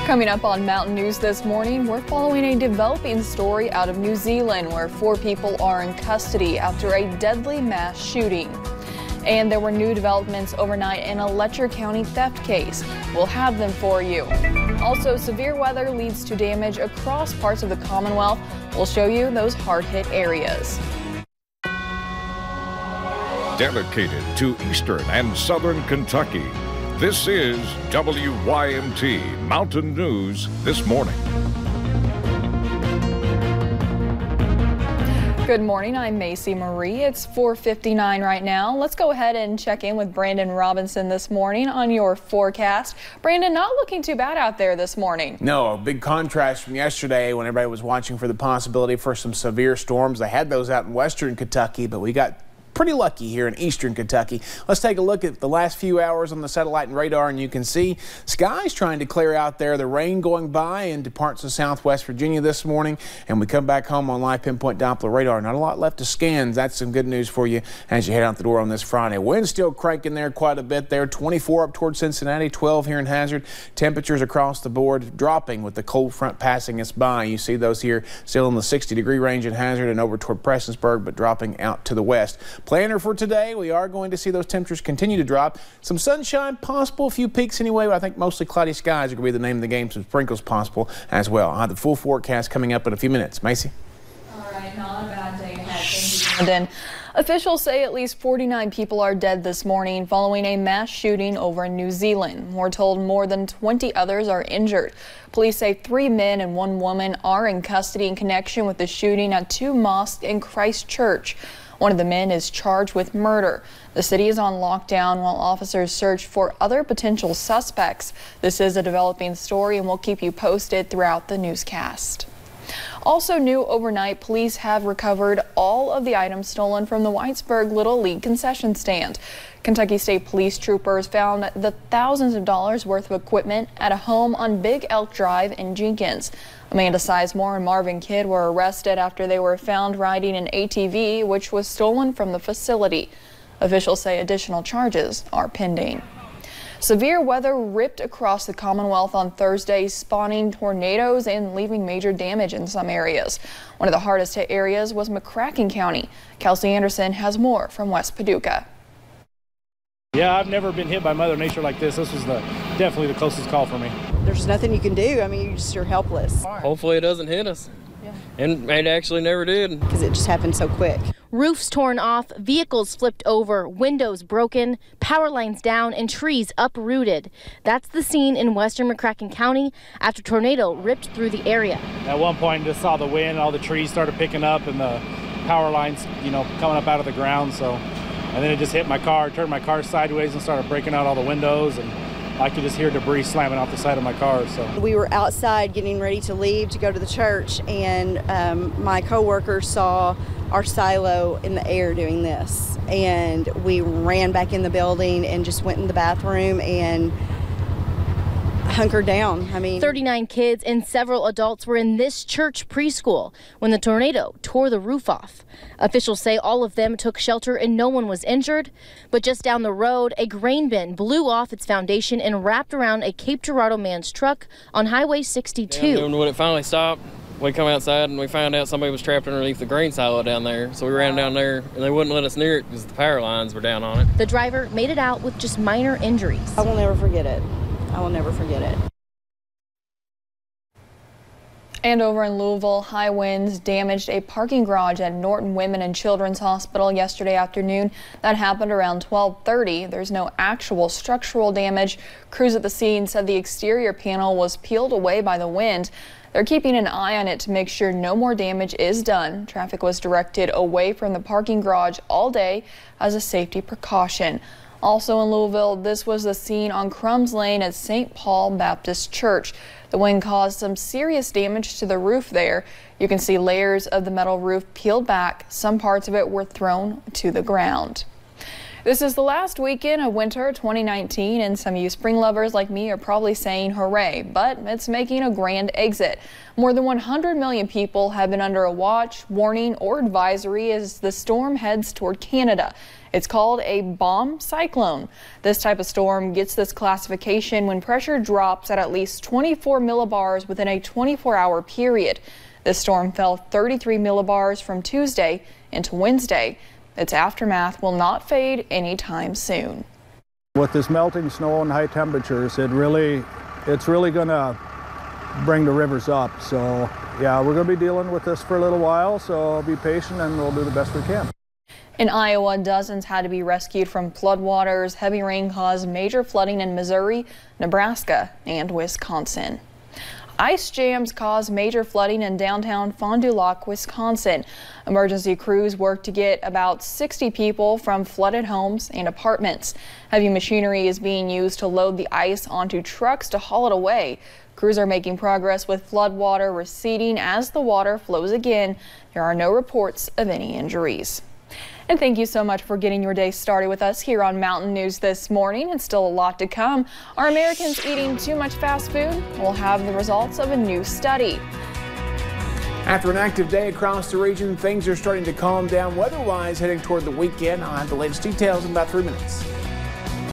Coming up on Mountain News this morning, we're following a developing story out of New Zealand where 4 people are in custody after a deadly mass shooting. And there were new developments overnight in a Letcher County theft case. We'll have them for you. Also, severe weather leads to damage across parts of the Commonwealth. We'll show you those hard-hit areas. Dedicated to Eastern and Southern Kentucky, this is WYMT Mountain News this morning. Good morning, I'm Macy Marie. It's 4:59 right now. Let's go ahead and check in with Brandon Robinson this morning on your forecast. Brandon, not looking too bad out there this morning. No, a big contrast from yesterday when everybody was watching for the possibility for some severe storms. They had those out in western Kentucky, but we got pretty lucky here in eastern Kentucky. Let's take a look at the last few hours on the satellite and radar, and you can see skies trying to clear out there. The rain going by into parts of southwest Virginia this morning, and we come back home on live pinpoint Doppler radar. Not a lot left to scan. That's some good news for you as you head out the door on this Friday. Wind still cranking there quite a bit there. 24 up towards Cincinnati, 12 here in Hazard. Temperatures across the board dropping with the cold front passing us by. You see those here still in the 60-degree range in Hazard and over toward Prestonsburg, but dropping out to the west. Planner for today, we are going to see those temperatures continue to drop. Some sunshine possible, a few peaks anyway, but I think mostly cloudy skies are going to be the name of the game. Some sprinkles possible as well. I'll have the full forecast coming up in a few minutes. Macy? All right, not a bad day ahead. Thank you, Brandon. Officials say at least 49 people are dead this morning following a mass shooting over in New Zealand. We're told more than 20 others are injured. Police say 3 men and 1 woman are in custody in connection with the shooting at 2 mosques in Christchurch. One of the men is charged with murder. The city is on lockdown while officers search for other potential suspects. This is a developing story, and we'll keep you posted throughout the newscast. Also new overnight, police have recovered all of the items stolen from the Whitesburg Little League concession stand. Kentucky State Police troopers found the thousands of dollars worth of equipment at a home on Big Elk Drive in Jenkins. Amanda Sizemore and Marvin Kidd were arrested after they were found riding an ATV which was stolen from the facility. Officials say additional charges are pending. Severe weather ripped across the Commonwealth on Thursday, spawning tornadoes and leaving major damage in some areas. One of the hardest hit areas was McCracken County. Kelsey Anderson has more from West Paducah. Yeah, I've never been hit by Mother Nature like this. This was definitely the closest call for me. There's nothing you can do. I mean, you're helpless. Hopefully it doesn't hit us. Yeah. And it actually never did. Because it just happened so quick. Roofs torn off, vehicles flipped over, windows broken, power lines down, and trees uprooted. That's the scene in western McCracken County after a tornado ripped through the area. At one point, just saw the wind, all the trees started picking up, and the power lines, coming up out of the ground. And then it just hit my car, turned my car sideways and started breaking out all the windows, and I could just hear debris slamming off the side of my car. So we were outside getting ready to leave to go to the church, and my coworker saw our silo in the air doing this, and we ran back in the building and just went in the bathroom and hunkered down. 39 kids and several adults were in this church preschool when the tornado tore the roof off. Officials say all of them took shelter and no one was injured. But just down the road, a grain bin blew off its foundation and wrapped around a Cape Girardeau man's truck on Highway 62. Yeah, when it finally stopped, we come outside and we found out somebody was trapped underneath the grain silo down there. So we ran down there and they wouldn't let us near it because the power lines were down on it. The driver made it out with just minor injuries. I will never forget it. I will never forget it. And over in Louisville, high winds damaged a parking garage at Norton Women and Children's Hospital yesterday afternoon. That happened around 12:30. There's no actual structural damage. Crews at the scene said the exterior panel was peeled away by the wind. They're keeping an eye on it to make sure no more damage is done. Traffic was directed away from the parking garage all day as a safety precaution. Also in Louisville, this was the scene on Crumbs Lane at St. Paul Baptist Church. The wind caused some serious damage to the roof there. You can see layers of the metal roof peeled back. Some parts of it were thrown to the ground. This is the last weekend of winter 2019, and some of you spring lovers like me are probably saying hooray, but it's making a grand exit. More than 100 million people have been under a watch, warning, or advisory as the storm heads toward Canada. It's called a bomb cyclone. This type of storm gets this classification when pressure drops at least 24 millibars within a 24-hour period. This storm fell 33 millibars from Tuesday into Wednesday. Its aftermath will not fade anytime soon. With this melting snow and high temperatures, it's really going to bring the rivers up. So yeah, we're going to be dealing with this for a little while, so be patient and we'll do the best we can. In Iowa, dozens had to be rescued from floodwaters. Heavy rain caused major flooding in Missouri, Nebraska, and Wisconsin. Ice jams caused major flooding in downtown Fond du Lac, Wisconsin. Emergency crews worked to get about 60 people from flooded homes and apartments. Heavy machinery is being used to load the ice onto trucks to haul it away. Crews are making progress with floodwater receding as the water flows again. There are no reports of any injuries. And thank you so much for getting your day started with us here on Mountain News this morning. And still a lot to come. Are Americans eating too much fast food? We'll have the results of a new study. After an active day across the region, things are starting to calm down weather-wise heading toward the weekend. I'll have the latest details in about 3 minutes.